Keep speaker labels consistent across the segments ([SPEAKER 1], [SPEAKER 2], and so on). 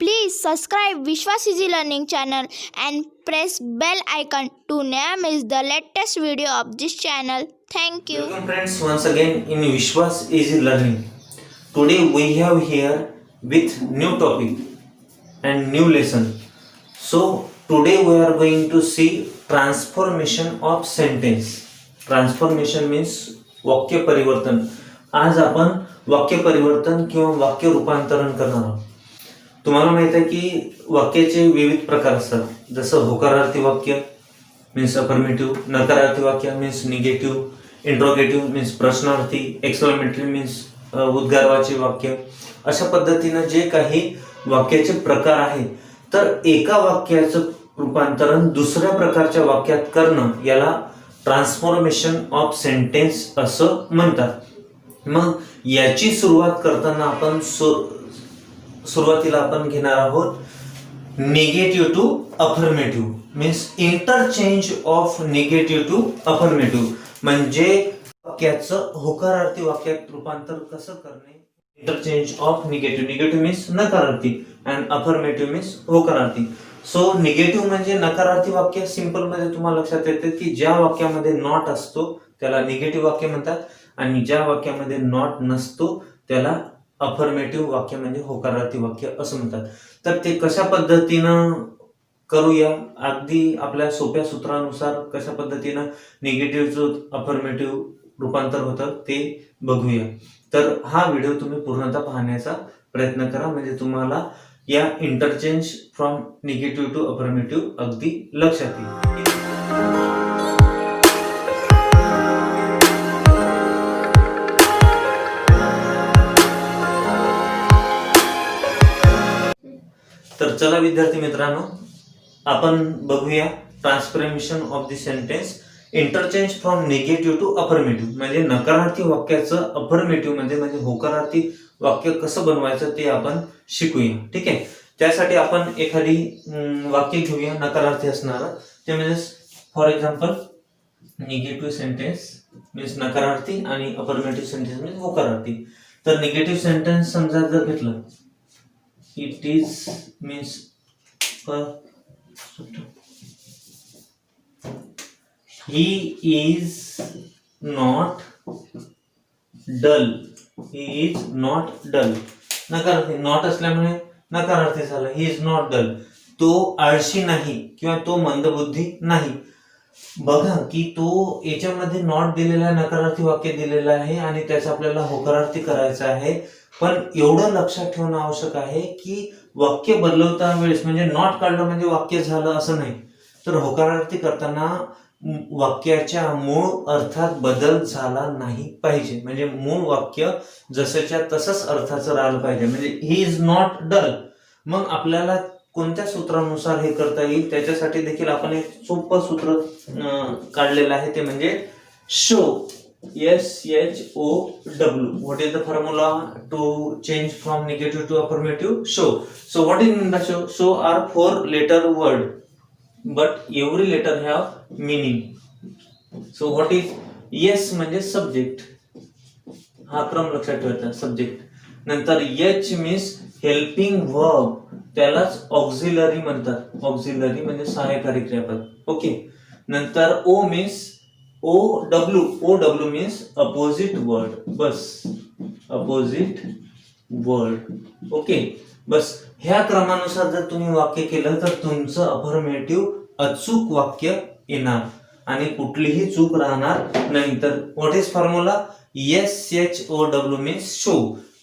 [SPEAKER 1] Please subscribe Vishwas Easy Learning channel and press bell icon to never miss the latest video of this channel. Thank you.
[SPEAKER 2] Welcome friends once again in Vishwas Easy Learning. Today we have here with new topic and new lesson. So today we are going to see transformation of sentence. Transformation means वाक्य परिवर्तन. आज आपण वाक्य परिवर्तन किंवा वाक्य रूपांतरण करणार आहोत. तुम्हाला माहित आहे की वाक्याचे विविध प्रकार असतात. जसं होकारार्थी वाक्य मीन्स अफर्मेटिव्ह, नकारार्थी वाक्य मीन्स निगेटिव्ह, इंट्रोगेटिव्ह मीन्स प्रश्नार्थी, एक्सक्लेमेटरी मीन्स उद्गारवाची वाक्य. अशा पद्धतीनं जे काही वाक्याचे प्रकार आहेत, तर एका वाक्याचं रूपांतरण दुसऱ्या प्रकारच्या वाक्यात करणं याला ट्रान्सफॉर्मेशन ऑफ सेंटेन्स असं म्हणतात. मग याची सुरुवात करताना आपण सुरुवातीला आपण घेणार आहोत negative to affirmative means interchange of negative to affirmative. म्हणजे वाक्याचं होकारार्थी वाक्यात रूपांतर कसं करणे. Interchange of negative, negative means नकारार्थी अँड अफर्मेटिव्ह मीन्स होकारार्थी. सो निगेटिव्ह म्हणजे नकारार्थी वाक्य. सिंपल मध्ये तुम्हाला लक्षात येते की ज्या वाक्यामध्ये नॉट असतो त्याला निगेटिव्ह वाक्य म्हणतात आणि ज्या वाक्यामध्ये नॉट नसतो त्याला अफर्मेटिव्ह वाक्य म्हणजे होकारार्थी वाक्य असं म्हणतात. तर ते कशा पद्धतीनं करूया, अगदी आपल्या सोप्या सूत्रानुसार कशा पद्धतीनं निगेटिव्हचं अफर्मेटिव्ह रूपांतर होतं ते बघूया. तर हा व्हिडिओ तुम्ही पूर्णतः पाहण्याचा प्रयत्न करा, म्हणजे तुम्हाला या interchange from negative to affirmative अगदी लक्षात येईल. तर चला विद्यार्थी मित्रांनो, आपण बघूया transformation of the sentence. Interchange from negative to affirmative म्हणजे नकारार्थी वाक्याचं अफर्मेटिव्ह म्हणजे होकारार्थी वाक्य कसं बनवायचं ते आपण शिकूया. ठीक आहे. त्यासाठी आपण एखादी वाक्य घेऊया नकारार्थी असणारं. ते म्हणजे for example negative sentence means नकारार्थी आणि अफर्मेटिव्ह सेंटेन्स मीन्स होकारार्थी. तर निगेटिव्ह सेंटेन्स समजा जर घेतलं, it is means he is not dull. he is not dull. नकारार्थी, नॉट असल्यामुळे नकारार्थी झालं. he is not dull. तो आळशी नाही किंवा तो मंदबुद्धी नाही. बघा की तो याच्यामध्ये नॉट दिलेला आहे, नकारार्थी वाक्य दिलेलं आहे आणि त्याचा आपल्याला होकारार्थी करायचं आहे. पण एवढं लक्षात ठेवणं आवश्यक आहे की वाक्य बदलवता वेळेस म्हणजे नॉट काढलं म्हणजे वाक्य झालं असं नाही. तर होकारार्थी करताना वाक्याच्या मूळ अर्थात बदल झाला नाही पाहिजे. म्हणजे मूळ वाक्य जसंच्या तसंच अर्थाचं राहिलं पाहिजे. म्हणजे ही इज नॉट डल. मग आपल्याला कोणत्या सूत्रानुसार हे करता येईल त्याच्यासाठी देखील आपण एक सोपं सूत्र काढलेलं आहे. ते म्हणजे show, SHOW. What is the formula to change from negative to affirmative? Show. So what is the show? Show are 4 letter word but every letter have meaning. So what is yes म्हणजे subject. हा क्रम लक्षात ठेवायचा. Subject नंतर H means helping verb, त्यालाच auxiliary म्हणतात. Auxiliary म्हणजे सहाय्यकारी क्रियापद. ओके. नंतर O means OW means opposite word. बस अपोजिट वर्ड. ओके. बस ह्या क्रमानुसार जर तुम्ही वाक्य केलं तर तुमचं अफर्मेटिव्ह अचूक वाक्य येणार आणि कुठलीही चूक राहणार नाही. तर what is formula? SHOW means show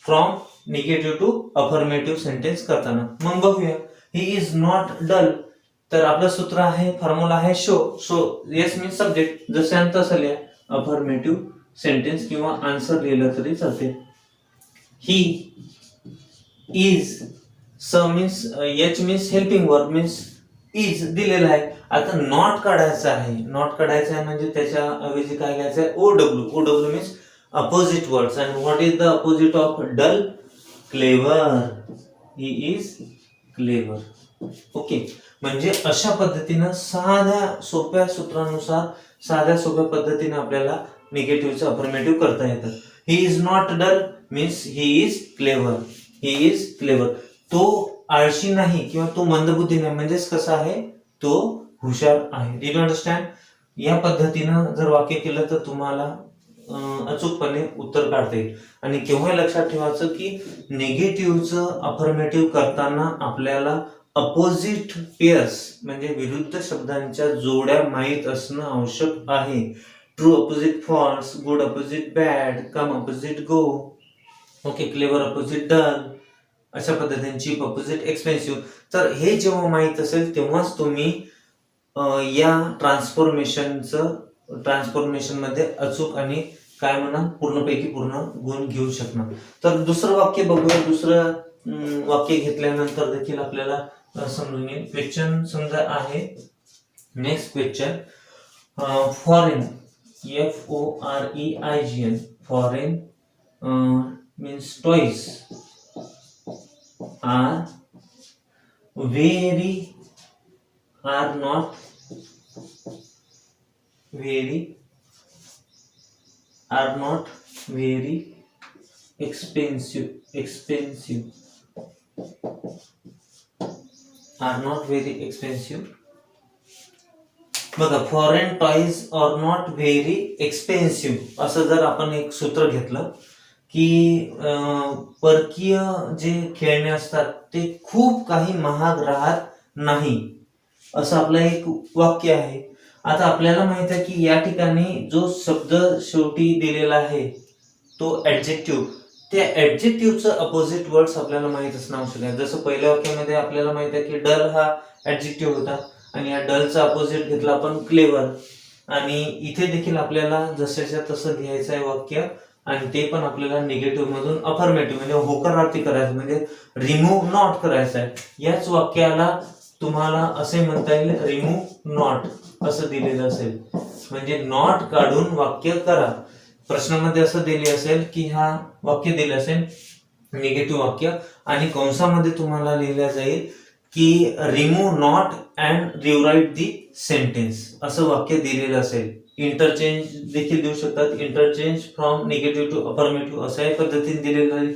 [SPEAKER 2] from negative to affirmative sentence करताना. मग बघूया ही इज नॉट डल. तर आपलं सूत्र आहे, फॉर्म्युला आहे show. So yes means subject, जसे तसं लिहा. अफर्मेटिव्ह सेंटेन्स किंवा आन्सर लिहिलं तरी चालते. ही इज, स means H means helping verb means is दिलेला आहे. आता नॉट काढायचं आहे. नॉट काढायचं आहे म्हणजे त्याच्या ऐवजी काय घ्यायचं आहे? OW means opposite words. And what is the opposite of dull? Clever. He is clever. Okay. म्हणजे अशा पद्धतीनं साध्या सोप्या सूत्रानुसार साध्या सोप्या पद्धतीने आपल्याला निगेटिव्हचं अफर्मेटिव्ह करता येतं. He is not dull means he is clever. He is clever. तो आळशी नाही किंवा तो मंदबुद्धी नाही, म्हणजेच कसा आहे, तो हुशार आहे. Did you understand? या पद्धतीनं जर वाक्य केलं तर तुम्हाला अचूकपणे उत्तर काढता येईल. आणि केव्हा लक्षात ठेवायचं की निगेटिव्हचं अफर्मेटिव्ह करताना आपल्याला अपोजिट पेअर्स म्हणजे विरुद्ध शब्दांच्या जोड्या माहीत असणं आवश्यक आहे. True opposite false, good opposite bad, come opposite go, okay, clever opposite dull, अशा पद्धतीने चीप अपोजिट एक्सपेन्सिव्ह. तर हे जेव्हा माहीत असेल तेव्हाच तुम्ही या ट्रान्सफॉर्मेशन मध्ये अचूक आणि काय म्हणा पूर्णपैकी पूर्ण गुण घेऊ शकणार. तर दुसरं वाक्य बघूया. दुसरं वाक्य घेतल्यानंतर देखील आपल्याला समजून येईल. क्वेश्चन समजा आहे, next question, foreign, FOREIGN, foreign means toys are not very expensive, are not very expensive. बघा, foreign toys are not very expensive असं जर आपण एक सूत्र घेतलं की परकीय जे खेळणे असतात ते खूप काही महाग राहत नाही, असं आपलं एक वाक्य आहे. आता आपल्याला माहित आहे की या ठिकाणी जो शब्द शेवटी दिलेला आहे तो ऍडजेक्टिव्ह, त्या ऍडजेक्टिव्हचं अपोजिट वर्ड्स आपल्याला माहित असणं आवश्यक आहे. जसं पहिल्या वाक्यामध्ये आपल्याला माहित आहे की डल हा ऍडजेक्टिव्ह होता आणि या डलचा अपोजिट घेतला आपण क्लेवर. आणि इथे देखील आपल्याला जसंच्या तसं घ्यायचं आहे वाक्य, आणि ते पण आपल्याला निगेटिव्ह मधून अफर्मेटिव्ह म्हणजे होकारार्थी करायचं, म्हणजे रिमूव्ह नॉट करायचं आहे. याच वाक्याला तुम्हाला असे म्हणता येईल रिमूव्ह नॉट असं दिलेलं असेल, म्हणजे नॉट काढून वाक्य करा. प्रश्नामध्ये असं दिले असेल की हा वाक्य दिले असेल निगेटिव्ह वाक्य, आणि कंसामध्ये तुम्हाला लिहिलं जाईल की remove not and rewrite the sentence असं वाक्य दिलेलं असेल. इंटरचेंज देखील देऊ शकतात, interchange from negative to affirmative अशाही पद्धतीने दिलेलं आहे,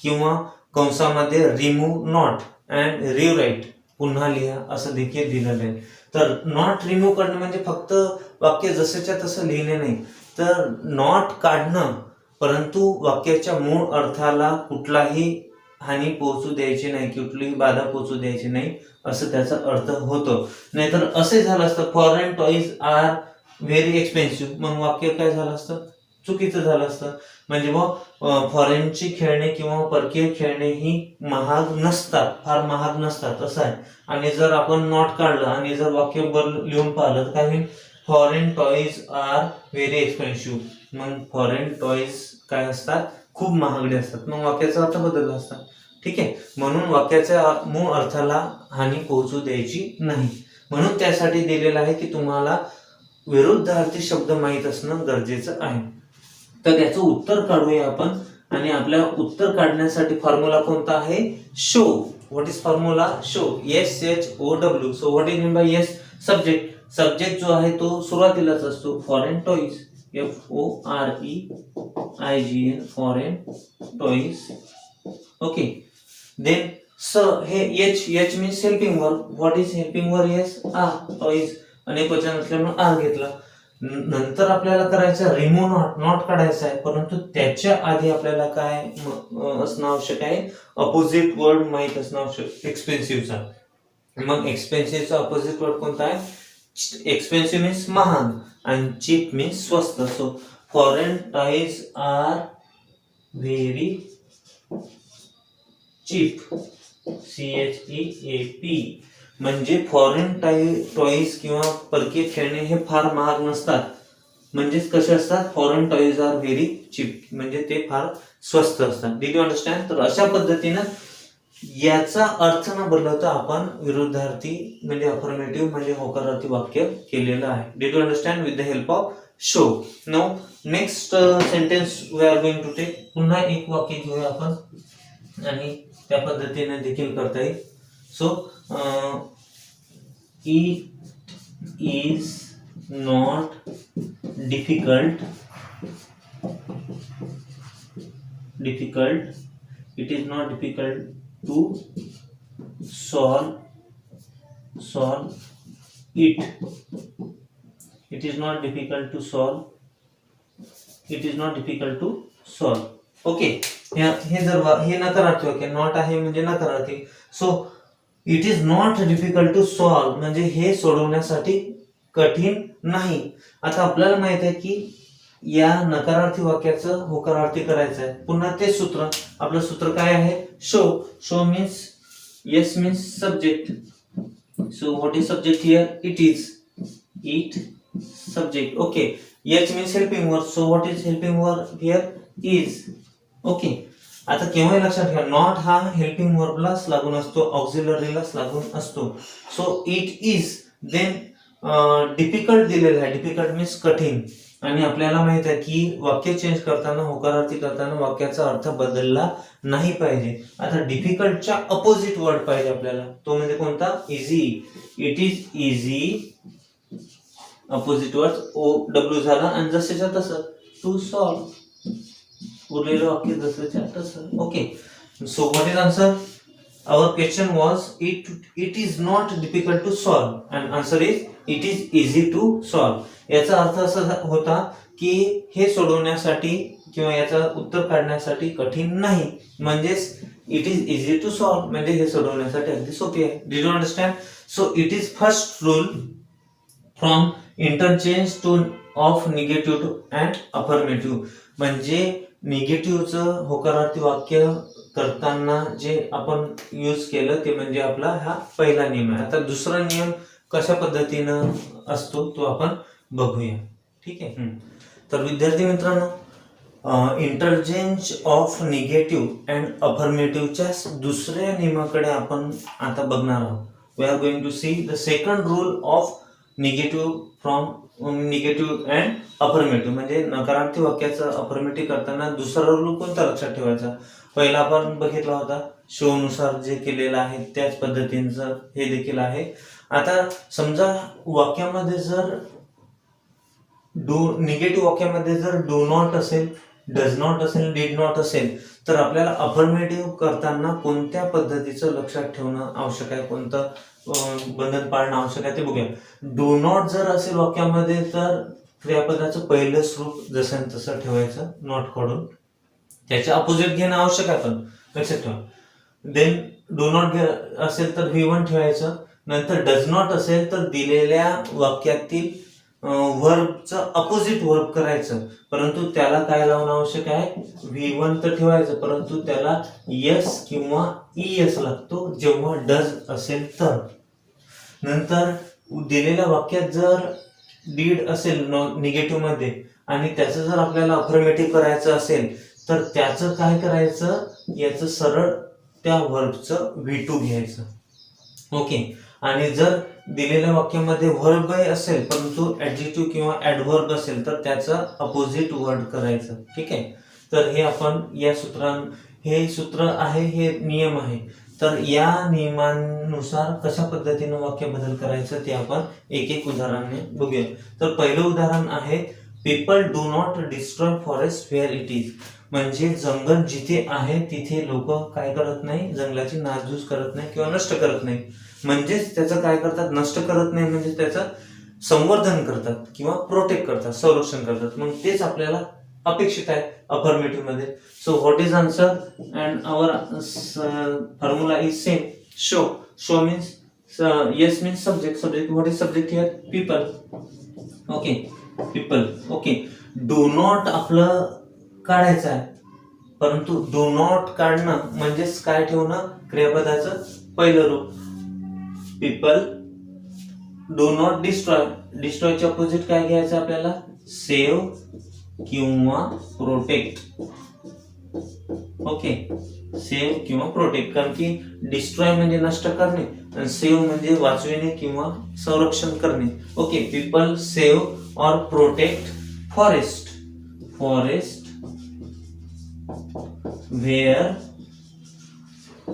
[SPEAKER 2] किंवा कंसामध्ये रिमूव्ह नॉट अँड रिराईट पुन्हा लिहा असं देखील दिलेलं आहे. तर नॉट रिमूव्ह करणं म्हणजे फक्त वाक्य जसंच्या तसं लिहिणे नाही, तर नॉट काढणं, परंतु वाक्याच्या मूळ अर्थाला कुठलाही हानी पोहोचू द्यायची नाही, कुठलीही बाधा पोहोचू द्यायची नाही, असं त्याचा अर्थ होतो. नाहीतर असे झालं असतं foreign toys are very expensive, मग वाक्य काय झालं असतं, चुकीचं झालं असतं. म्हणजे मग फॉरेनची खेळणे किंवा परकीय खेळणे ही महाग नसतात, फार महाग नसतात असं आहे. आणि जर आपण नॉट काढलं आणि जर वाक्य लिहून पाहिलं तर काय होईल, foreign toys are very expensive, मग फॉरेन टॉईज काय असतात, खूप महागडे असतात, मग वाक्याचा अर्थ बदलला असता. ठीक आहे, म्हणून वाक्याच्या मूळ अर्थाला हानी पोहोचू द्यायची नाही, म्हणून त्यासाठी दिलेलं आहे की तुम्हाला विरुद्धार्थी शब्द माहीत असणं गरजेचं आहे. तर याचं उत्तर काढूया आपण, आणि आपल्या उत्तर काढण्यासाठी फॉर्म्युला कोणता आहे, show. What is formula, show, SHOW. So what is mean by S, subject. Subject जो आहे तो सुरुवातीलाच असतो, foreign toys, FOREIGN, foreign toys. Okay, then स, हे H means helping verb. What is helping verb, yes, toys. अनेक वचन असल्यामुळे आर घेतला. नंतर आपल्याला करायचं रिमूव्ह नॉट काढायचं आहे, परंतु त्याच्या आधी आपल्याला काय असणं आवश्यक आहे, अपोजिट वर्ड माहित असणं आवश्यक, एक्सपेन्सिव्हचा. मग एक्सपेन्सिव्हचा अपोजिट वर्ड कोणता आहे, एक्सपेन्सिव्ह मीन्स महाग आणि चीप मीन्स स्वस्त. So foreign toys are very cheap, CHEAP. म्हणजे फॉरेन टॉईज किंवा परकीय खेळणे हे फार महाग नसतात, म्हणजेच कसे असतात, foreign toys are very cheap, म्हणजे ते फार स्वस्त असतात. Did you understand? तर अशा पद्धतीनं याचा अर्थ न बदलता आपण विरुद्धार्थी म्हणजे अफर्मेटिव्ह म्हणजे होकारार्थी वाक्य केलेलं आहे. Did you understand? With the help of show. Now next sentence we are going to take. पुन्हा एक वाक्य घेऊया आपण आणि त्या पद्धतीने देखील करता येईल. So it is not difficult, it is not difficult to solve it. It is not difficult to solve. It is not difficult to solve. Okay, हे जर हे नकारार्थी वाक्य, नॉट आहे म्हणजे नकारार्थी. So it is not difficult to solve म्हणजे हे सोडवण्यासाठी कठीण नाही. आता आपल्याला माहित आहे की या नकारार्थी वाक्याचं होकारार्थी करायचं आहे. पुन्हा तेच सूत्र, आपलं सूत्र काय आहे? Show means yes means subject. So what is subject here? It subject. Okay, h means helping verb. So what is helping verb here? Is. Okay, आता केव्हा लक्षात घ्या, नॉट हा हेल्पिंग वर्बलाच लागून असतो, ऑक्झिलरीलाच लागून असतो. So it is. Then difficult दिलेलं आहे, डिफिकल्ट मीन्स कठीण. आणि आपल्याला माहित आहे की वाक्य चेंज करताना, होकारार्थी करताना वाक्याचा अर्थ बदलला नाही पाहिजे. आता डिफिकल्टच्या अपोजिट वर्ड पाहिजे आपल्याला, तो म्हणजे कोणता? Easy. It is easy, opposite word OW झाला आणि जसेच्या तसं टू सॉल्व, उरलेलं वाक्य जसंच्या तसं. Okay, so what is answer? Our question was it is not difficult to solve and answer is it is easy to solve. याचा अर्थ असा होता की हे सोडवण्यासाठी किंवा याचा उत्तर काढण्यासाठी कठीण नाही, म्हणजेच it is easy to solve म्हणजे हे सोडवण्यासाठी अगदी सोपी आहे. Did you understand? So it is first rule from interchange to of negative and affirmative. म्हणजे निगेटिव्हचं होकारार्थी वाक्य करताना जे आपण यूज केलं ते म्हणजे आपला हा पहिला नियम आहे. आता दुसरा नियम कशा पद्धतीनं असतो तो आपण बघूया. ठीक आहे. तर विद्यार्थी मित्रांनो, इंटरचेंज ऑफ निगेटिव्ह अँड अफर्मेटिव्हच्या दुसऱ्या नियमाकडे आपण आता बघणार आहोत. We are going to see the second rule of negative from negative and affirmative. म्हणजे नकारार्थी वाक्याचं अफर्मेटिव्ह करताना दुसरा रूल कोणता लक्षात ठेवायचा? पहिला आपण बघितला होता, शो नुसार जे केलेलं आहे त्याच पद्धतीचं हे देखील आहे. आता समजा वाक्यामध्ये जर निगेटिव्ह वाक्यामध्ये जर डू नॉट असेल, डज नॉट असेल, डिड नॉट असेल, तर आपल्याला अफर्मेटिव्ह करताना कोणत्या पद्धतीचं लक्षात ठेवणं आवश्यक आहे, कोणतं बंधन पाळणं आवश्यक आहे ते बघूया. डू नॉट जर असेल वाक्यामध्ये तर क्रियापदाचं पहिलं स्वरूप जसं तसं ठेवायचं, नॉट काढून त्याच्या अपोजिट घेणं आवश्यक आहे, पण लक्षात ठेवा. देन डू नॉट असेल तर V1 ठेवायचं. नंतर डज नॉट असेल तर दिलेल्या वाक्यातील वर्बचं अपोजिट वर्ब करायचं, परंतु त्याला काय लावणं आवश्यक आहे? V1 तर ठेवायचं, परंतु त्याला यस किंवा ES लागतो जेव्हा डज असेल तर. नंतर दिलेल्या वाक्यात जर डीड असेल निगेटिव्ह मध्ये आणि त्याचं जर आपल्याला अफर्मेटिव्ह करायचं असेल तर त्याचं काय करायचं? याचं सरळ त्या वर्बचं V2 घ्यायचं. ओके, आणि जर दिलेल्या वाक्यामध्ये वर्ब असेल परंतु ऍडजेक्टिव्ह किंवा ऍडव्हर्ब असेल तर त्याचं अपोजिट वर्ड करायचं. ठीक आहे. तर हे आपण या हे सूत्र आहे, हे नियम आहे. तर या नियमानुसार कशा पद्धतीनं वाक्य बदल करायचं ते आपण एक एक उदाहरणाने बघूया. तर पहिलं उदाहरण आहे, people do not destroy forest where it is. म्हणजे जंगल जिथे आहे तिथे लोक काय करत नाही? जंगलाची नासधूस करत नाही किंवा नष्ट करत नाही. म्हणजेच त्याचं काय करतात? नष्ट करत नाही म्हणजे त्याचं संवर्धन करतात किंवा प्रोटेक्ट करतात, संरक्षण करतात. मग तेच आपल्याला अपेक्षित आहे अफर्मेटिव्ह मध्ये. So what is answer? And our formula is same. Show means yes means subject. What is subject here? People. Okay, people. Okay, do not आपलं काढायचं आहे, परंतु डू नॉट काढणं म्हणजेच काय ठेवणं? क्रियापदाचं पहिलं रूप. People do not destroy. डिस्ट्रॉयच्या अपोजिट काय घ्यायचं आपल्याला? सेव्ह किंवा प्रोटेक्ट. ओके, सेव्ह किंवा प्रोटेक्ट, कारण की डिस्ट्रॉय म्हणजे नष्ट करणे आणि सेव्ह म्हणजे वाचविणे किंवा संरक्षण करणे. Okay, people save or protect forest where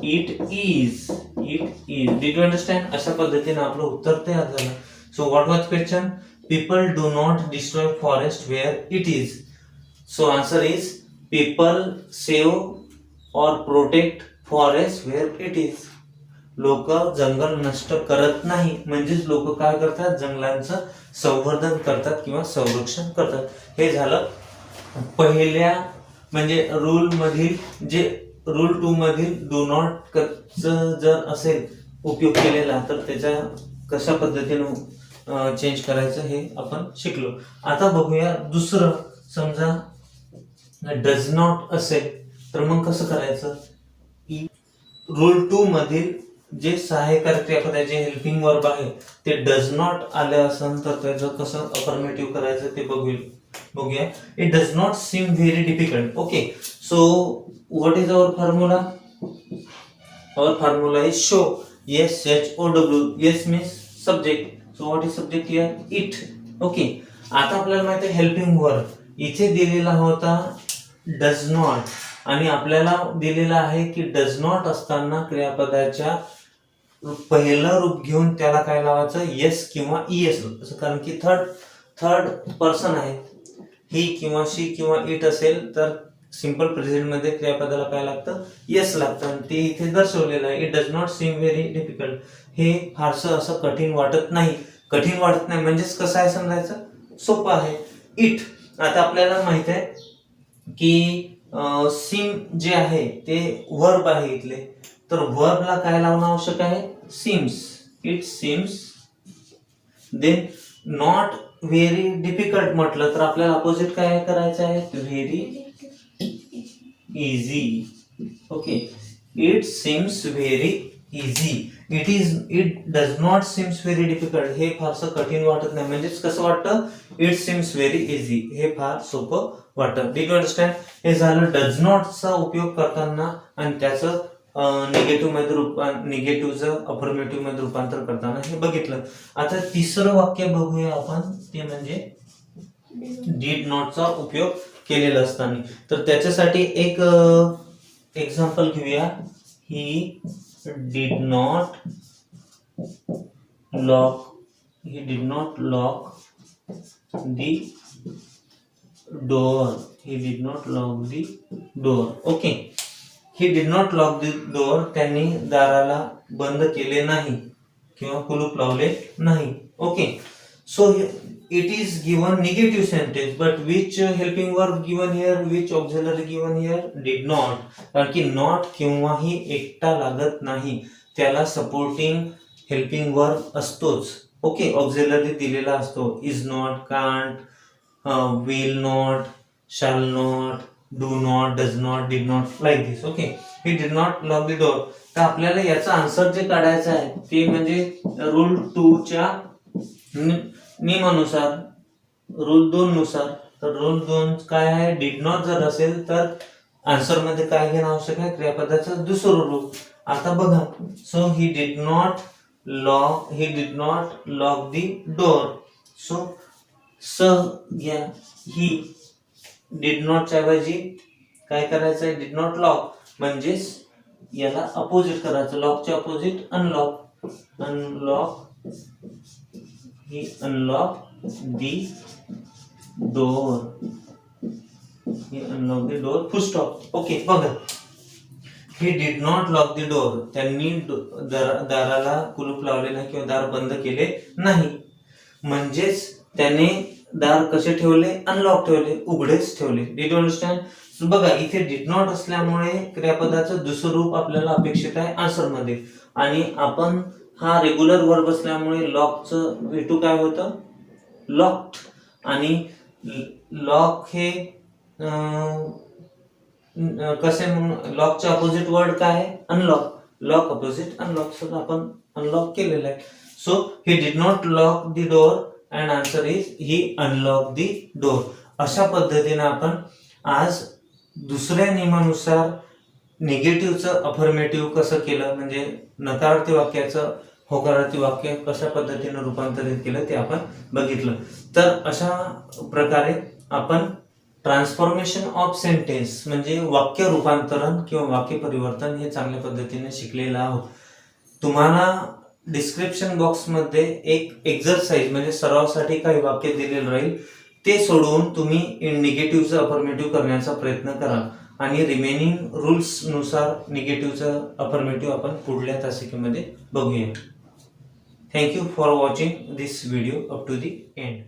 [SPEAKER 2] it is. Did you understand? अशा पद्धतीने आपलं उत्तर तयार झालं. So what was question? People do not destroy forest where it is. So answer is people save or protect forest where it is. लोक जंगल नष्ट करत नाही, म्हणजेच लोक काय करतात, जंगलांचं संवर्धन करतात किंवा संरक्षण करतात. हे झालं पहिल्या म्हणजे रूल मधील, जे रूल 2 मधील डू नॉट जर असेल उपयोग केलेला तर त्याच्या कशा पद्धतीने चेंज करायचं हे आपण शिकलो. आता बघूया दुसरं. समजा डज नॉट असेल तर मग कसं करायचं. रूल 2 मधील जे सहाय्यकारी क्रियापद आहे, जे हेल्पिंग वर्ब आहे, ते डज नॉट आले असेल तर त्याचं कसं अफर्मेटिव्ह करायचं ते बघूया. It does not seem very difficult. Okay, so what is our formula. Our formula is show. Yes, SHOW. Yes means subject. So what is subject here? It. Okay. आता आपल्याला माहिती आहे हेल्पिंग वर्ब. इथे दिलेला होता डज नॉट आणि आपल्याला दिलेला आहे की डज नॉट असताना क्रियापदाच्या पहिलं रूप घेऊन त्याला काय लावायचं, येस किंवा ईएस. कारण की थर्ड पर्सन आहे, ही किंवा शी किंवा इट असेल तर सिंपल प्रेझेंट मध्ये क्रियापदाला काय लागतं, येस लागतं. आणि ते इथे दर्शवलेलं आहे. It does not seem very difficult. हे फारसं असं कठीण वाटत नाही. म्हणजेच कसं आहे समजायचं, सोपं आहे. इट. आता आपल्याला माहित आहे की सीम जे आहे ते वर्ब आहे इथले, तर वर्बला काय लावणं आवश्यक आहे, seems. It seems. Then not very difficult म्हटलं तर आपल्याला अपोजिट काय करायचं आहे, very easy. Okay, it seems very easy. It does not seems very difficult. हे फारसं कठीण वाटत नाही. म्हणजेच कसं वाटतं, इट सीम्स व्हेरी इझी. हे फार सोपं वाटतं. Did you understand. हे झालं डज नॉटचा उपयोग करताना आणि त्याचं निगेटिव्हचं अफर्मेटिव्ह मध्ये रूपांतर करताना हे बघितलं. आता तिसरं वाक्य बघूया आपण, ते म्हणजे डीड नॉटचा उपयोग केलेला असताना. तर त्याच्यासाठी एक एक्झाम्पल घेऊया. He did not lock the door. Okay, he did not lock the door. त्यांनी दाराला बंद केले नाही किंवा कुलूप लावले नाही. Okay, so it is given negative sentence, but which helping verb given here, which auxiliary given here, did not. कारण की not किंवा ही एकटा लागत नाही, त्याला सपोर्टिंग हेल्पिंग वर्ब असतोच. ओके, ऑक्झिलरी दिलेला असतो. Is not, can't, will not, shall not, do not, does not, did not, like this. Okay, he did not lock the door. तर आपल्याला याचा आन्सर जे काढायचं आहे ते म्हणजे रूल 2 च्या नियमानुसार, रूल 2 नुसार. तर रूल 2 काय आहे, डिड नॉट जर असेल तर आन्सर मध्ये काय घेणं आवश्यक आहे, क्रियापदाचं दुसरं रूप. आता बघा, so he did not lock the door. So स घ्या, ही डिड नॉटच्या ऐवजी काय करायचं आहे, डिड नॉट लॉक. म्हणजेच याला अपोजिट करायचं. लॉकच्या opposite unlock. He unlocked the door. Full stop. Okay, बघा. He did not lock the door. त्यांनी दाराला कुलूप लावले नाही किंवा दार बंद केले नाही. म्हणजेच त्याने दार कसे ठेवले, अनलॉक ठेवले, उघडेच ठेवले. Did you understand? बघा, इथे डिड नॉट असल्यामुळे क्रियापदाचं दुसरं रूप आपल्याला अपेक्षित आहे आन्सर मध्ये. आणि आपण हा रेग्युलर वर्ब असल्यामुळे लॉकचं V2 काय होतं, लॉक्ड. आणि लॉक हे कसे म्हणून, लॉकचे अपोजिट वर्ड काय आहे, unlock. Lock opposite unlock. So आपण अनलॉक केलेलं आहे. So he did not lock the door and answer is he unlock the door. अशा पद्धतीने आपण आज दुसऱ्या नियमानुसार निगेटिव्हचं अफर्मेटिव्ह कसं केलं, म्हणजे नकारार्थी वाक्याचं होकारार्थी वाक्य कशा पद्धतीने रूपांतरित केलं ते आपण बघितलं. तर अशा प्रकारे आपण ट्रान्सफॉर्मेशन ऑफ सेंटेन्स म्हणजे वाक्य रूपांतरण किंवा वाक्य परिवर्तन हे चांगल्या पद्धतीने शिकलेलं आहोत. तुम्हाला डिस्क्रिप्शन बॉक्समध्ये एक एक्झरसाइज म्हणजे सरावासाठी काही वाक्य दिलेलं राहील, ते सोडवून तुम्ही निगेटिव्हचं अफर्मेटिव्ह करण्याचा प्रयत्न करा. आणि रिमेनिंग रूल्सनुसार निगेटिव्हचं अफर्मेटिव्ह आपण पुढल्या तासिकेमध्ये बघूया. Thank you for watching this video up to the end.